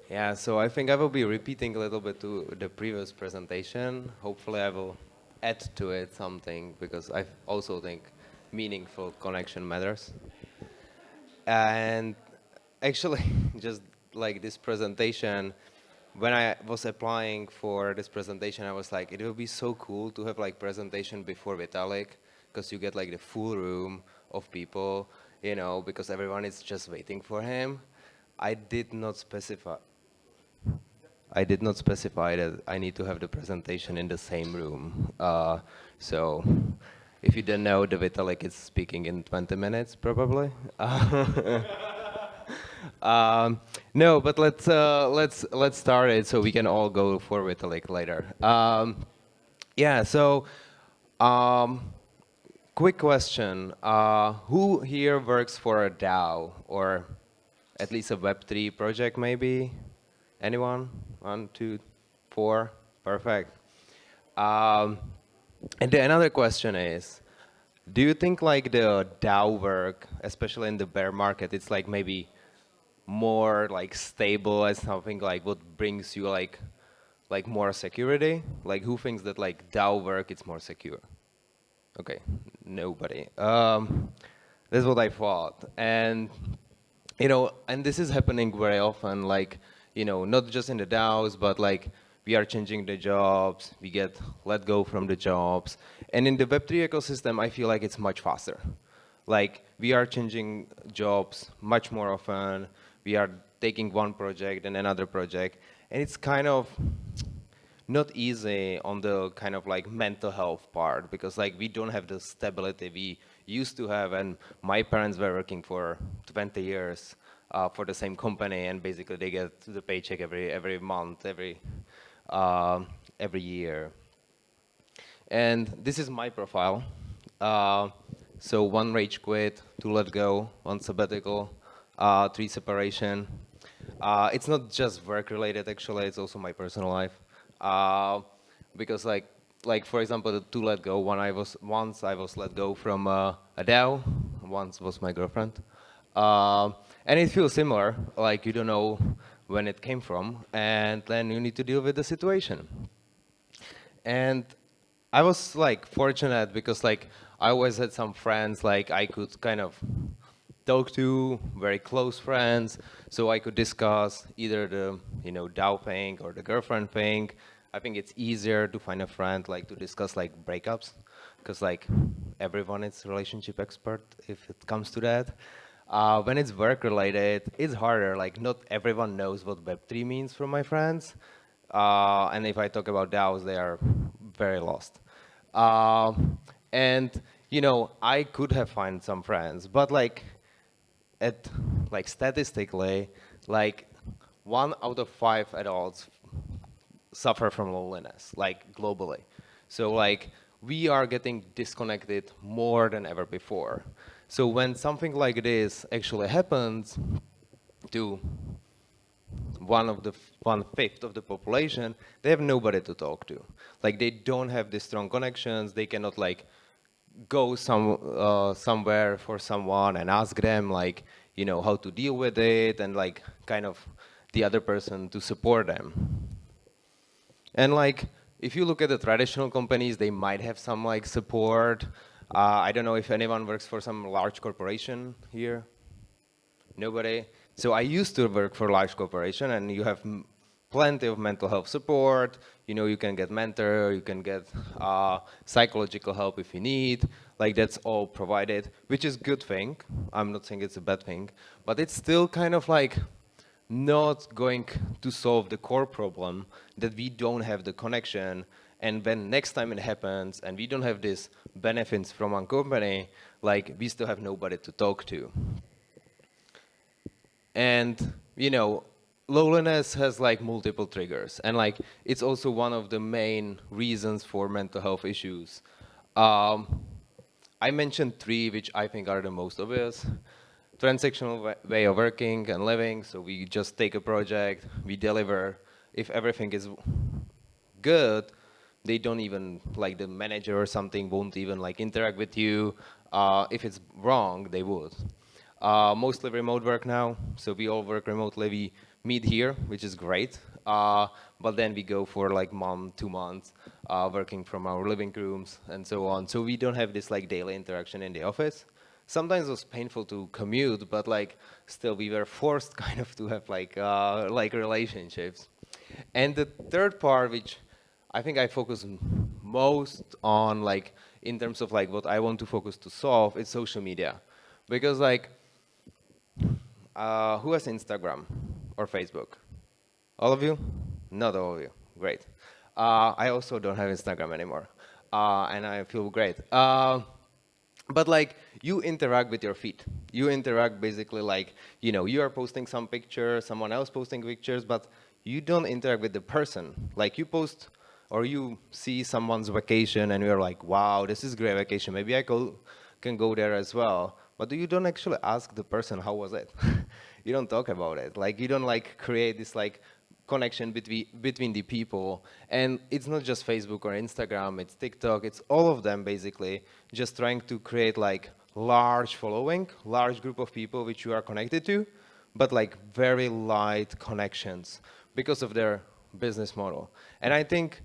Yeah, so I think I will be repeating a little bit to the previous presentation. Hopefully I will add to it something because I also think meaningful connection matters. And actually, just like this presentation, when I was applying for this presentation, I was like, it would be so cool to have like presentation before Vitalik, because you get like the full room of people, because everyone is just waiting for him. I did not specify. I did not specify that I need to have the presentation in the same room. So if you didn't know, the Vitalik is speaking in 20 minutes, probably. No, but let's start it so we can all go for Vitalik later. Yeah. So, um, quick question: who here works for a DAO or at least a Web3 project, maybe? Anyone? One, two, four. Perfect. Um, and the another question is, do you think like the DAO work, especially in the bear market, it's like maybe more like stable as something like what brings you like more security? Like who thinks that like DAO work it's more secure? Okay, nobody. That's what I thought. And and this is happening very often, like, not just in the DAOs, but like we are changing the jobs, we get let go from the jobs. And in the Web3 ecosystem, I feel like it's much faster. Like we are changing jobs much more often. We are taking one project and another project. And it's kind of not easy on the kind of like mental health part because like we don't have the stability we used to have, and my parents were working for 20 years for the same company, and basically they get the paycheck every month, every year. And this is my profile. Uh, so one rage quit, two let go, one sabbatical, three separation. It's not just work related actually, it's also my personal life. Uh, because like for example the two let go, once I was let go from a DAO, once was my girlfriend. And it feels similar, like you don't know when it came from, and then you need to deal with the situation. And I was like fortunate because like I always had some friends like I could kind of talk to, very close friends, so I could discuss either the DAO thing or the girlfriend thing. I think it's easier to find a friend like to discuss like breakups, because like everyone is relationship expert if it comes to that. When it's work related, it's harder. Like not everyone knows what Web3 means from my friends. And if I talk about DAOs, they are very lost. And I could have found some friends, but like at like statistically, like 1 out of 5 adults suffer from loneliness, like globally. So like we are getting disconnected more than ever before. So when something like this actually happens to 1/5 of the population, they have nobody to talk to. Like they don't have the strong connections. They cannot like go somewhere for someone and ask them like how to deal with it, and like kind of the other person to support them. And like if you look at the traditional companies, they might have some like support. I don't know if anyone works for some large corporation here. Nobody. So I used to work for a large corporation, and you have plenty of mental health support. You can get mentor, you can get psychological help if you need. Like that's all provided, which is good thing. I'm not saying it's a bad thing, but it's still kind of like not going to solve the core problem that we don't have the connection. And when next time it happens and we don't have these benefits from one company, like we still have nobody to talk to. And loneliness has like multiple triggers, and like it's also one of the main reasons for mental health issues. um, I mentioned three which I think are the most obvious: transactional way of working and living. So we just take a project, we deliver. If everything is good, they don't even like the manager or something won't even like interact with you. If it's wrong, they would. Mostly remote work now, so we all work remotely. We meet here, which is great. But then we go for like 2 months, working from our living rooms and so on. So we don't have this like daily interaction in the office. Sometimes it was painful to commute, but like still we were forced kind of to have like relationships. And the third part, which I think I focus most on, like in terms of like what I want to focus to solve, is social media, because like who has Instagram or Facebook? All of you? Not all of you. Great. I also don't have Instagram anymore, and I feel great. But like you interact with your feed. You interact basically like, you are posting some pictures, someone else posting pictures, but you don't interact with the person. Like you post or you see someone's vacation and you're like, wow, this is great vacation. Maybe can go there as well. But you don't actually ask the person, how was it? You don't talk about it. Like you don't like create this like connection between the people. And it's not just Facebook or Instagram, it's TikTok, it's all of them basically just trying to create like large following, large group of people which you are connected to, but like very light connections because of their business model. And I think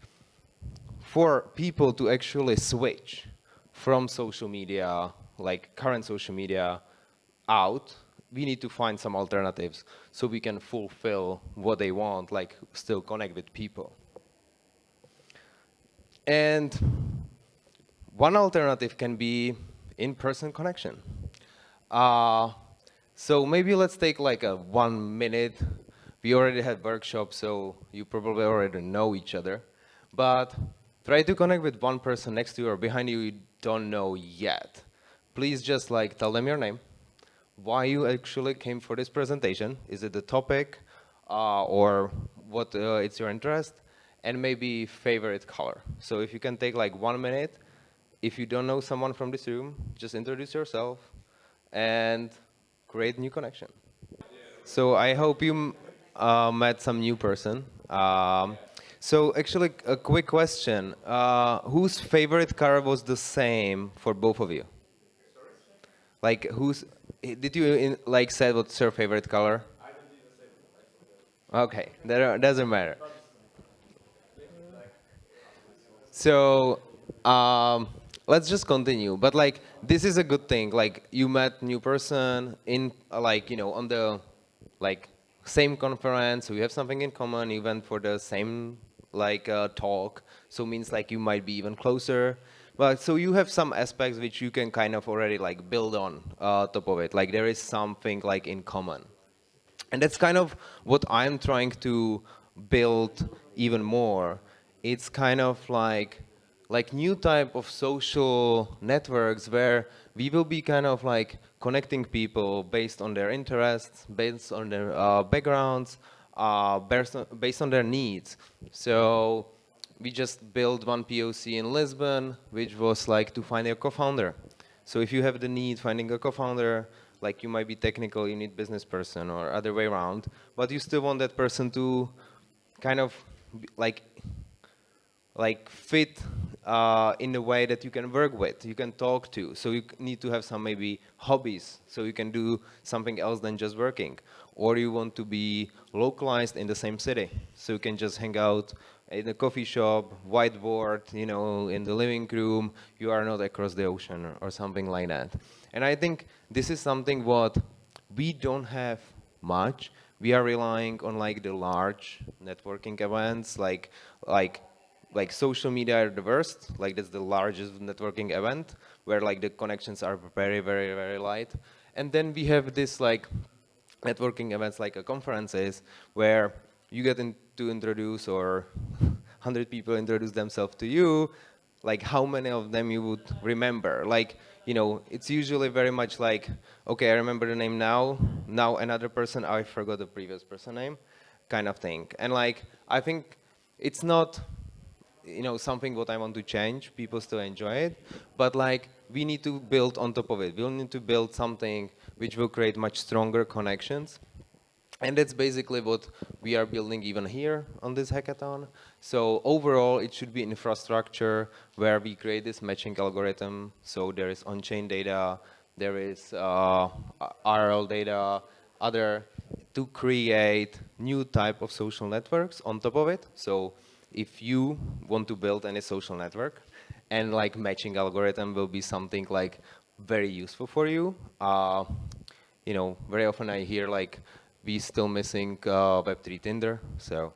for people to actually switch from social media, like current social media, out, we need to find some alternatives so we can fulfill what they want, like still connect with people. And one alternative can be in-person connection. Uh, so maybe let's take like a 1 minute. We already had workshops, so you probably already know each other. But try to connect with one person next to you or behind you don't know yet. Please just like tell them your name, why you actually came for this presentation. Is it the topic or what it's your interest? And maybe favorite color. So if you can take like 1 minute, if you don't know someone from this room, just introduce yourself and create new connection. So I hope you met some new person. So actually, a quick question: whose favorite car was the same for both of you? Like, did you like said what's your favorite color? Okay, that doesn't matter. So let's just continue. But like this is a good thing. Like you met new person in like on the like same conference. So you have something in common. You went for the same like talk. So means like you might be even closer. But so you have some aspects which you can kind of already like build on top of it. Like there is something like in common. And that's kind of what I'm trying to build even more. It's kind of like new type of social networks where we will be kind of like connecting people based on their interests, based on their backgrounds, based on their needs. So we just built one POC in Lisbon, which was like to find a co-founder. So if you have the need finding a co-founder, like you might be technical, you need business person or other way around, but you still want that person to kind of like fit in a way that you can work with, you can talk to. So you need to have some maybe hobbies, so you can do something else than just working. Or you want to be localized in the same city, so you can just hang out in a coffee shop, whiteboard, in the living room. You are not across the ocean or something like that. And I think this is something what we don't have much. We are relying on like the large networking events, like social media are the worst, like that's the largest networking event where like the connections are very, very, very light. And then we have this like networking events like conferences where you get to introduce or 100 people introduce themselves to you, like how many of them you would remember? Like, it's usually very much like, okay, I remember the name now another person, I forgot the previous person name, kind of thing. And like, I think it's not something what I want to change. People still enjoy it, but like we need to build on top of it. We'll need to build something which will create much stronger connections. And that's basically what we are building even here on this hackathon. So overall, it should be infrastructure where we create this matching algorithm. So there is on-chain data, there is RL data, other to create new type of social networks on top of it. So if you want to build any social network, and like matching algorithm will be something like very useful for you. Very often I hear like we still missing Web3 Tinder, so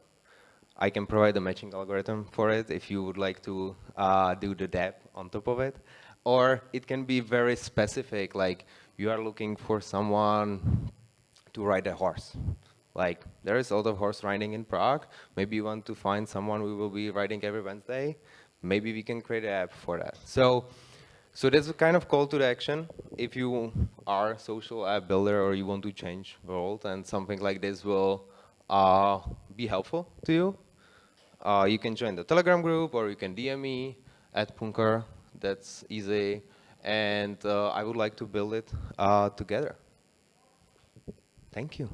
I can provide a matching algorithm for it if you would like to do the dApp on top of it. Or it can be very specific, like you are looking for someone to ride a horse. Like there is a lot of horse riding in Prague. Maybe you want to find someone who will be riding every Wednesday. Maybe we can create an app for that. So there's a kind of call to the action. If you are a social app builder or you want to change the world and something like this will be helpful to you, you can join the Telegram group or you can DM me at Puncar. That's easy. And I would like to build it together. Thank you.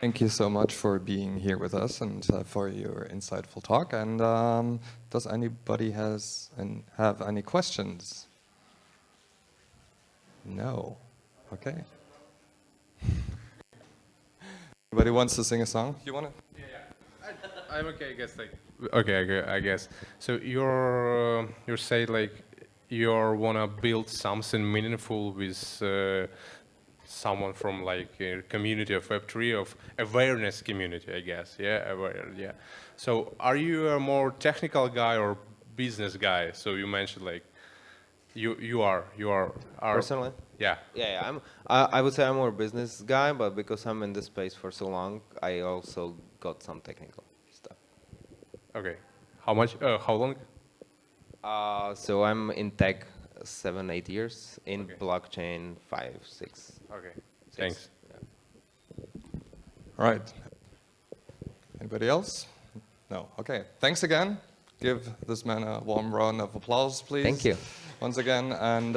Thank you so much for being here with us and for your insightful talk. And does anybody have any questions? No. Okay. Anybody wants to sing a song? You want to? I'm okay, I guess. I guess. So you're saying like you wanna build something meaningful with someone from like a community of Web3 of awareness community, I guess. Yeah, aware. Yeah. So are you a more technical guy or business guy? So you mentioned like you are. Personally? Yeah. Yeah. I would say I'm more a business guy, but because I'm in this space for so long, I also got some technical stuff. Okay. How much? How long? So I'm in tech 7, 8 years, in Okay. blockchain 5, 6. Okay. 6. Thanks. All right. Anybody else? No. Okay. Thanks again. Give this man a warm round of applause, please. Thank you. Once again. And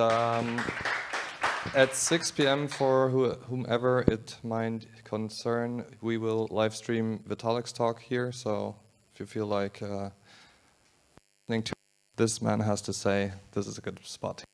at 6 p.m. for whomever it might concern, we will live stream Vitalik's talk here. So if you feel like listening to this man has to say, this is a good spot.